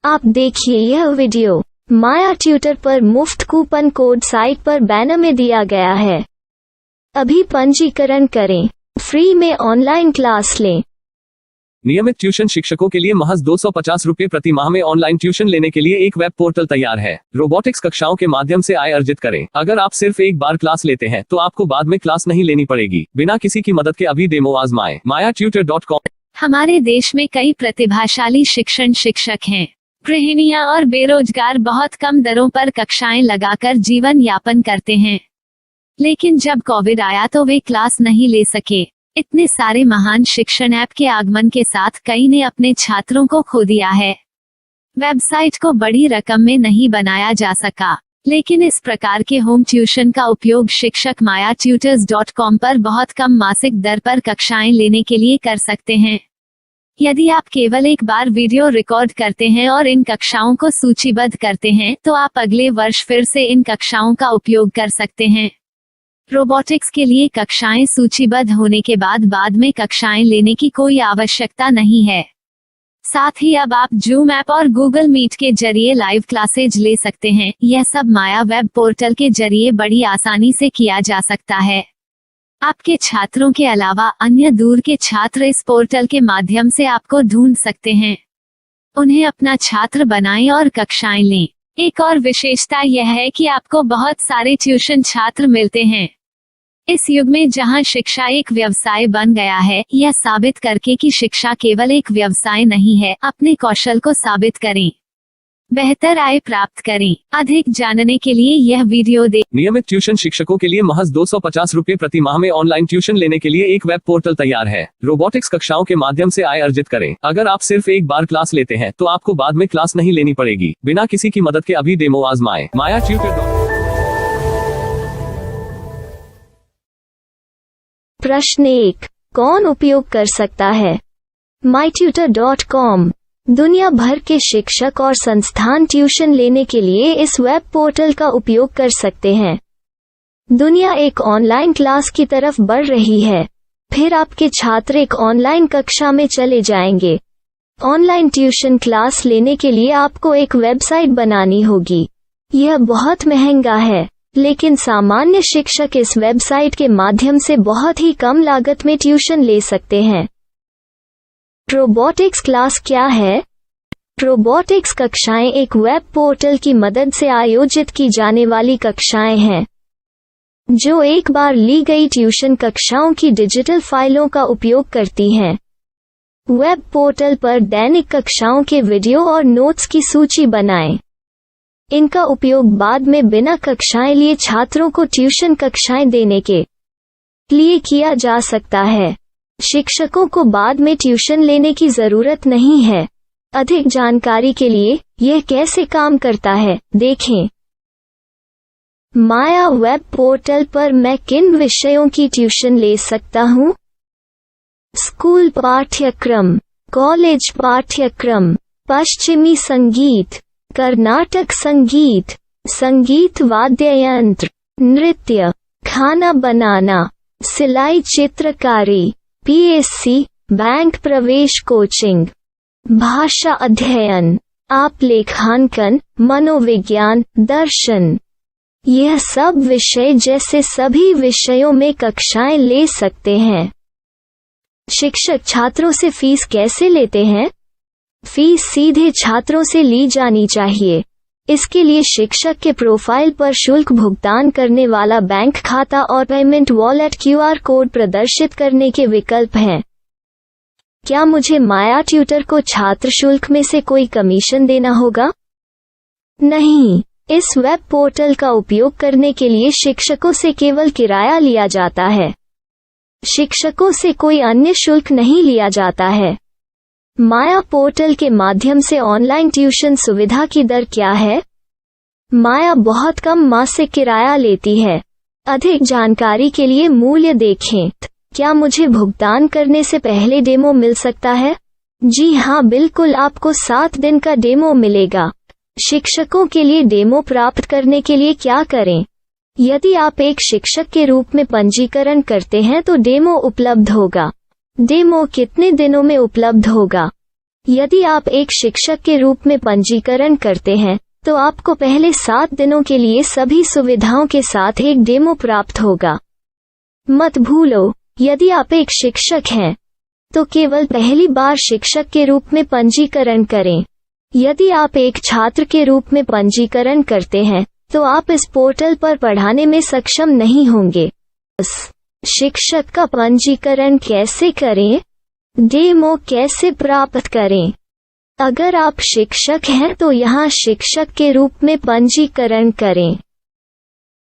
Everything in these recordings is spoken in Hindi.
आप देखिए यह वीडियो माया ट्यूटर पर मुफ्त कूपन कोड साइट पर बैनर में दिया गया है। अभी पंजीकरण करें, फ्री में ऑनलाइन क्लास लें। नियमित ट्यूशन शिक्षकों के लिए महज 250 रुपये प्रति माह में ऑनलाइन ट्यूशन लेने के लिए एक वेब पोर्टल तैयार है। रोबोटिक्स कक्षाओं के माध्यम से आय अर्जित करें। अगर आप सिर्फ एक बार क्लास लेते हैं तो आपको बाद में क्लास नहीं लेनी पड़ेगी। बिना किसी की मदद के अभी डेमो आजमाएं। mayaTutor.com। हमारे देश में कई प्रतिभाशाली शिक्षण शिक्षक हैं। गृहिणियां और बेरोजगार बहुत कम दरों पर कक्षाएं लगाकर जीवन यापन करते हैं, लेकिन जब कोविड आया तो वे क्लास नहीं ले सके। इतने सारे महान शिक्षण ऐप के आगमन के साथ कई ने अपने छात्रों को खो दिया है। वेबसाइट को बड़ी रकम में नहीं बनाया जा सका, लेकिन इस प्रकार के होम ट्यूशन का उपयोग शिक्षक mayaTutors.com पर बहुत कम मासिक दर पर कक्षाएं लेने के लिए कर सकते हैं। यदि आप केवल एक बार वीडियो रिकॉर्ड करते हैं और इन कक्षाओं को सूचीबद्ध करते हैं तो आप अगले वर्ष फिर से इन कक्षाओं का उपयोग कर सकते हैं। रोबोटिक्स के लिए कक्षाएं सूचीबद्ध होने के बाद में कक्षाएं लेने की कोई आवश्यकता नहीं है। साथ ही अब आप जूम ऐप और गूगल मीट के जरिए लाइव क्लासेज ले सकते हैं। यह सब माया वेब पोर्टल के जरिए बड़ी आसानी से किया जा सकता है। आपके छात्रों के अलावा अन्य दूर के छात्र इस पोर्टल के माध्यम से आपको ढूंढ सकते हैं। उन्हें अपना छात्र बनाएं और कक्षाएं लें। एक और विशेषता यह है कि आपको बहुत सारे ट्यूशन छात्र मिलते हैं। इस युग में जहां शिक्षा एक व्यवसाय बन गया है, यह साबित करके कि शिक्षा केवल एक व्यवसाय नहीं है, अपने कौशल को साबित करें, बेहतर आय प्राप्त करें। अधिक जानने के लिए यह वीडियो देखें। नियमित ट्यूशन शिक्षकों के लिए महज 250 रुपये प्रति माह में ऑनलाइन ट्यूशन लेने के लिए एक वेब पोर्टल तैयार है। रोबोटिक्स कक्षाओं के माध्यम से आय अर्जित करें। अगर आप सिर्फ एक बार क्लास लेते हैं तो आपको बाद में क्लास नहीं लेनी पड़ेगी। बिना किसी की मदद के अभी डेमो आजमाएं। mayaTutor। प्रश्न 1, कौन उपयोग कर सकता है? myTutor.com दुनिया भर के शिक्षक और संस्थान ट्यूशन लेने के लिए इस वेब पोर्टल का उपयोग कर सकते हैं। दुनिया एक ऑनलाइन क्लास की तरफ बढ़ रही है, फिर आपके छात्र एक ऑनलाइन कक्षा में चले जाएंगे। ऑनलाइन ट्यूशन क्लास लेने के लिए आपको एक वेबसाइट बनानी होगी। यह बहुत महंगा है, लेकिन सामान्य शिक्षक इस वेबसाइट के माध्यम से बहुत ही कम लागत में ट्यूशन ले सकते हैं। रोबोटिक्स क्लास क्या है? रोबोटिक्स कक्षाएं एक वेब पोर्टल की मदद से आयोजित की जाने वाली कक्षाएं हैं, जो एक बार ली गई ट्यूशन कक्षाओं की डिजिटल फाइलों का उपयोग करती हैं। वेब पोर्टल पर दैनिक कक्षाओं के वीडियो और नोट्स की सूची बनाएं। इनका उपयोग बाद में बिना कक्षाएं लिए छात्रों को ट्यूशन कक्षाएं देने के लिए किया जा सकता है। शिक्षकों को बाद में ट्यूशन लेने की जरूरत नहीं है। अधिक जानकारी के लिए यह कैसे काम करता है देखें। माया वेब पोर्टल पर मैं किन विषयों की ट्यूशन ले सकता हूँ? स्कूल पाठ्यक्रम, कॉलेज पाठ्यक्रम, पश्चिमी संगीत, कर्नाटक संगीत, संगीत वाद्य यंत्र, नृत्य, खाना बनाना, सिलाई चित्रकारी, पीएससी, बैंक प्रवेश कोचिंग, भाषा अध्ययन, आप लेखांकन, मनोविज्ञान, दर्शन। यह सब विषय जैसे सभी विषयों में कक्षाएं ले सकते हैं। शिक्षक छात्रों से फीस कैसे लेते हैं? फीस सीधे छात्रों से ली जानी चाहिए। इसके लिए शिक्षक के प्रोफाइल पर शुल्क भुगतान करने वाला बैंक खाता और पेमेंट वॉलेट क्यूआर कोड प्रदर्शित करने के विकल्प हैं। क्या मुझे माया ट्यूटर को छात्र शुल्क में से कोई कमीशन देना होगा? नहीं, इस वेब पोर्टल का उपयोग करने के लिए शिक्षकों से केवल किराया लिया जाता है। शिक्षकों से कोई अन्य शुल्क नहीं लिया जाता है। माया पोर्टल के माध्यम से ऑनलाइन ट्यूशन सुविधा की दर क्या है? माया बहुत कम मासिक किराया लेती है। अधिक जानकारी के लिए मूल्य देखें। क्या मुझे भुगतान करने से पहले डेमो मिल सकता है? जी हाँ, बिल्कुल, आपको 7 दिन का डेमो मिलेगा। शिक्षकों के लिए डेमो प्राप्त करने के लिए क्या करें? यदि आप एक शिक्षक के रूप में पंजीकरण करते हैं तो डेमो उपलब्ध होगा। डेमो कितने दिनों में उपलब्ध होगा? यदि आप एक शिक्षक के रूप में पंजीकरण करते हैं तो आपको पहले 7 दिनों के लिए सभी सुविधाओं के साथ एक डेमो प्राप्त होगा। मत भूलो, यदि आप एक शिक्षक हैं तो केवल पहली बार शिक्षक के रूप में पंजीकरण करें। यदि आप एक छात्र के रूप में पंजीकरण करते हैं तो आप इस पोर्टल पर पढ़ाने में सक्षम नहीं होंगे। शिक्षक का पंजीकरण कैसे करें? डेमो कैसे प्राप्त करें? अगर आप शिक्षक हैं तो यहाँ शिक्षक के रूप में पंजीकरण करें।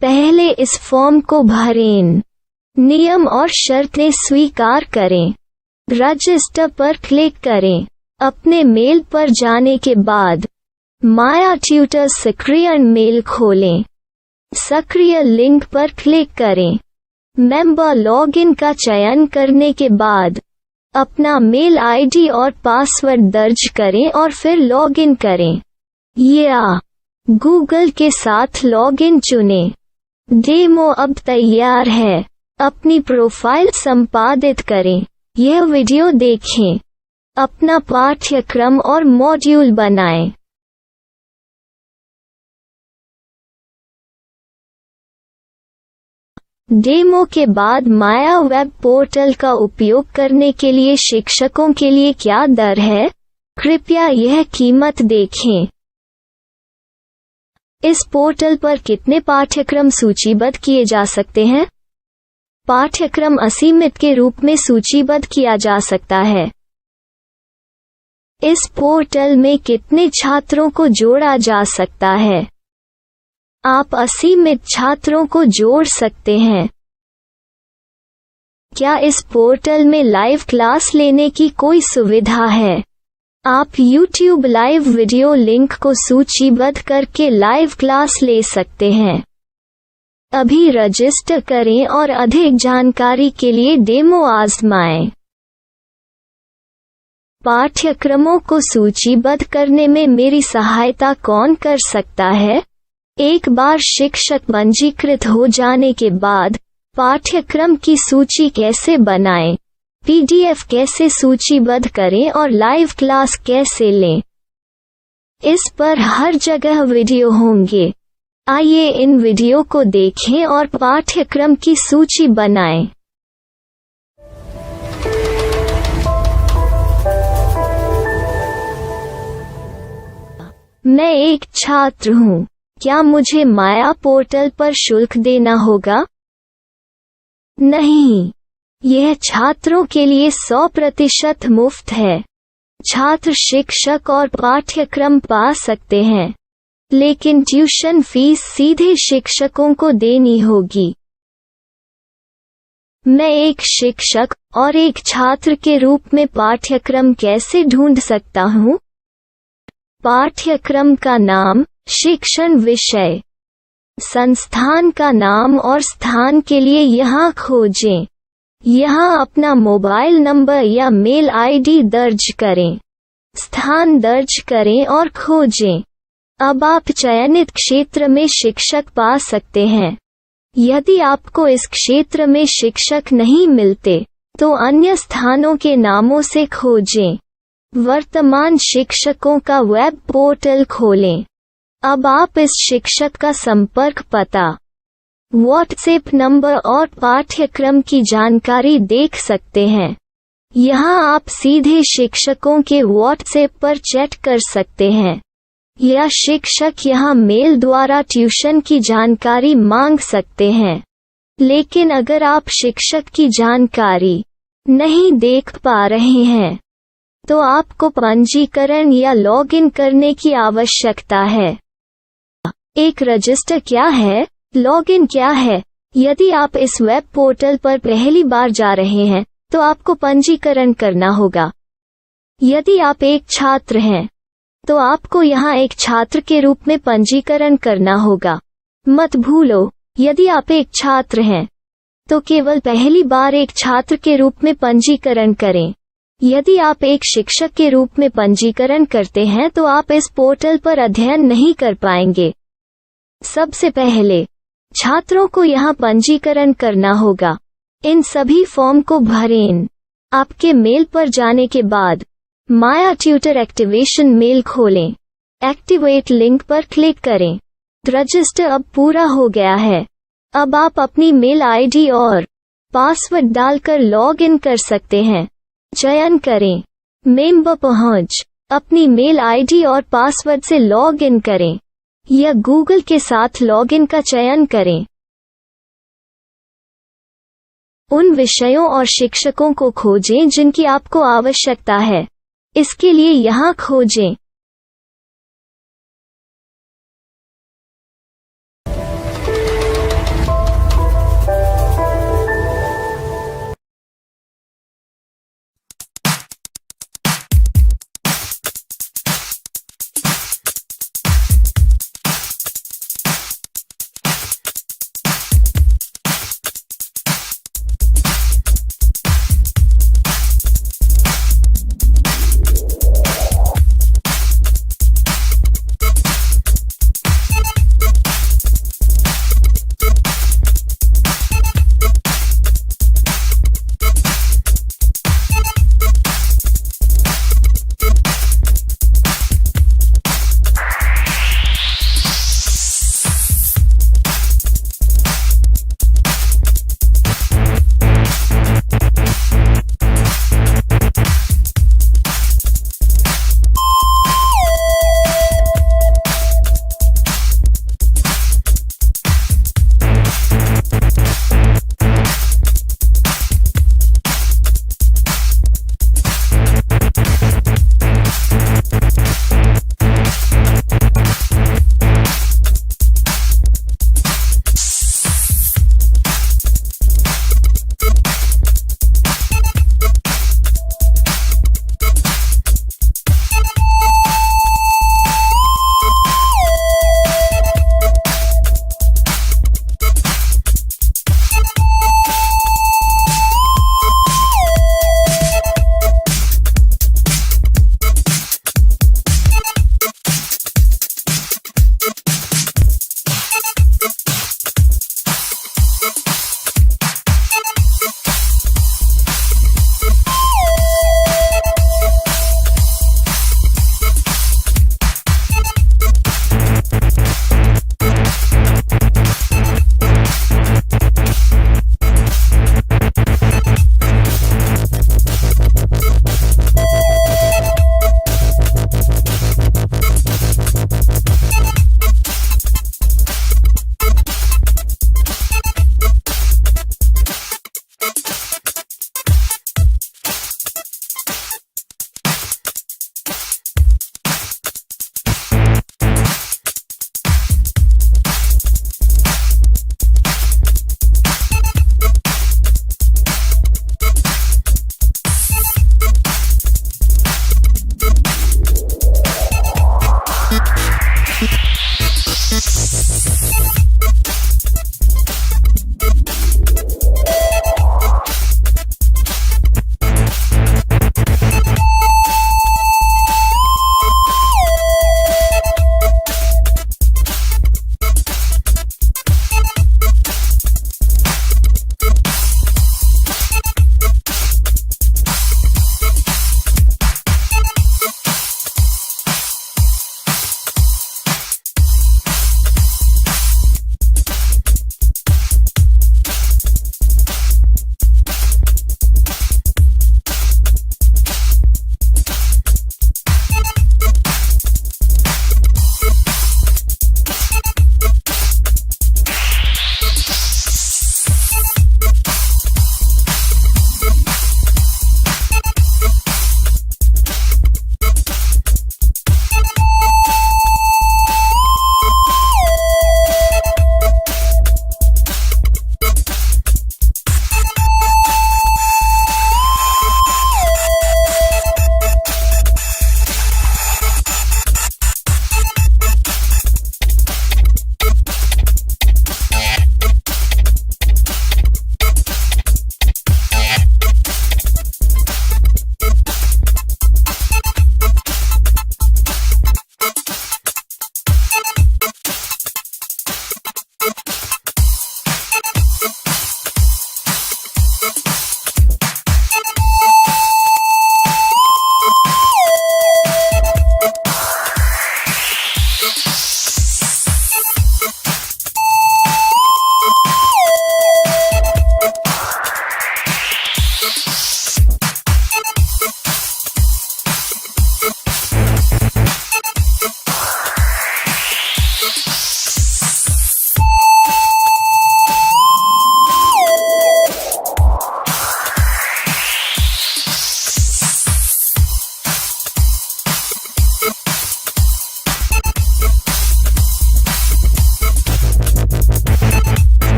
पहले इस फॉर्म को भरें, नियम और शर्तें स्वीकार करें, रजिस्टर पर क्लिक करें। अपने मेल पर जाने के बाद माया ट्यूटर सक्रिय मेल खोलें। सक्रिय लिंक पर क्लिक करें। मेंबर लॉगिन का चयन करने के बाद अपना मेल आईडी और पासवर्ड दर्ज करें और फिर लॉगिन करें या गूगल के साथ लॉगिन चुनें। डेमो अब तैयार है। अपनी प्रोफाइल संपादित करें। यह वीडियो देखें। अपना पाठ्यक्रम और मॉड्यूल बनाएं। डेमो के बाद माया वेब पोर्टल का उपयोग करने के लिए शिक्षकों के लिए क्या दर है? कृपया यह कीमत देखें। इस पोर्टल पर कितने पाठ्यक्रम सूचीबद्ध किए जा सकते हैं? पाठ्यक्रम असीमित के रूप में सूचीबद्ध किया जा सकता है। इस पोर्टल में कितने छात्रों को जोड़ा जा सकता है? आप असीमित छात्रों को जोड़ सकते हैं। क्या इस पोर्टल में लाइव क्लास लेने की कोई सुविधा है? आप YouTube लाइव वीडियो लिंक को सूचीबद्ध करके लाइव क्लास ले सकते हैं। अभी रजिस्टर करें और अधिक जानकारी के लिए डेमो आजमाएं। पाठ्यक्रमों को सूचीबद्ध करने में मेरी सहायता कौन कर सकता है? एक बार शिक्षक पंजीकृत हो जाने के बाद पाठ्यक्रम की सूची कैसे बनाएं, PDF कैसे सूचीबद्ध करें और लाइव क्लास कैसे लें, इस पर हर जगह वीडियो होंगे। आइए इन वीडियो को देखें और पाठ्यक्रम की सूची बनाएं। मैं एक छात्र हूँ। क्या मुझे माया पोर्टल पर शुल्क देना होगा? नहीं, यह छात्रों के लिए 100% मुफ्त है। छात्र शिक्षक और पाठ्यक्रम पा सकते हैं, लेकिन ट्यूशन फीस सीधे शिक्षकों को देनी होगी। मैं एक शिक्षक और एक छात्र के रूप में पाठ्यक्रम कैसे ढूंढ सकता हूँ? पाठ्यक्रम का नाम, शिक्षण विषय, संस्थान का नाम और स्थान के लिए यहाँ खोजें। यहाँ अपना मोबाइल नंबर या मेल आईडी दर्ज करें। स्थान दर्ज करें और खोजें। अब आप चयनित क्षेत्र में शिक्षक पा सकते हैं। यदि आपको इस क्षेत्र में शिक्षक नहीं मिलते तो अन्य स्थानों के नामों से खोजें। वर्तमान शिक्षकों का वेब पोर्टल खोलें। अब आप इस शिक्षक का संपर्क पता, व्हाट्सएप नंबर और पाठ्यक्रम की जानकारी देख सकते हैं। यहाँ आप सीधे शिक्षकों के व्हाट्सएप पर चैट कर सकते हैं या शिक्षक यहाँ मेल द्वारा ट्यूशन की जानकारी मांग सकते हैं। लेकिन अगर आप शिक्षक की जानकारी नहीं देख पा रहे हैं तो आपको पंजीकरण या लॉगिन करने की आवश्यकता है। एक रजिस्टर क्या है? लॉगिन क्या है? यदि आप इस वेब पोर्टल पर पहली बार जा रहे हैं तो आपको पंजीकरण करना होगा। यदि आप एक छात्र हैं तो आपको यहाँ एक छात्र के रूप में पंजीकरण करना होगा। मत भूलो, यदि आप एक छात्र हैं तो केवल पहली बार एक छात्र के रूप में पंजीकरण करें। यदि आप एक शिक्षक के रूप में पंजीकरण करते हैं तो आप इस पोर्टल पर अध्ययन नहीं कर पाएंगे। सबसे पहले छात्रों को यहाँ पंजीकरण करना होगा। इन सभी फॉर्म को भरें। आपके मेल पर जाने के बाद माया ट्यूटर एक्टिवेशन मेल खोलें। एक्टिवेट लिंक पर क्लिक करें। रजिस्टर अब पूरा हो गया है। अब आप अपनी मेल आईडी और पासवर्ड डालकर लॉग इन कर सकते हैं। चयन करें मेंबर पहुंच। अपनी मेल आईडी और पासवर्ड से लॉग इन करें या गूगल के साथ लॉग इन का चयन करें। उन विषयों और शिक्षकों को खोजें जिनकी आपको आवश्यकता है। इसके लिए यहाँ खोजें।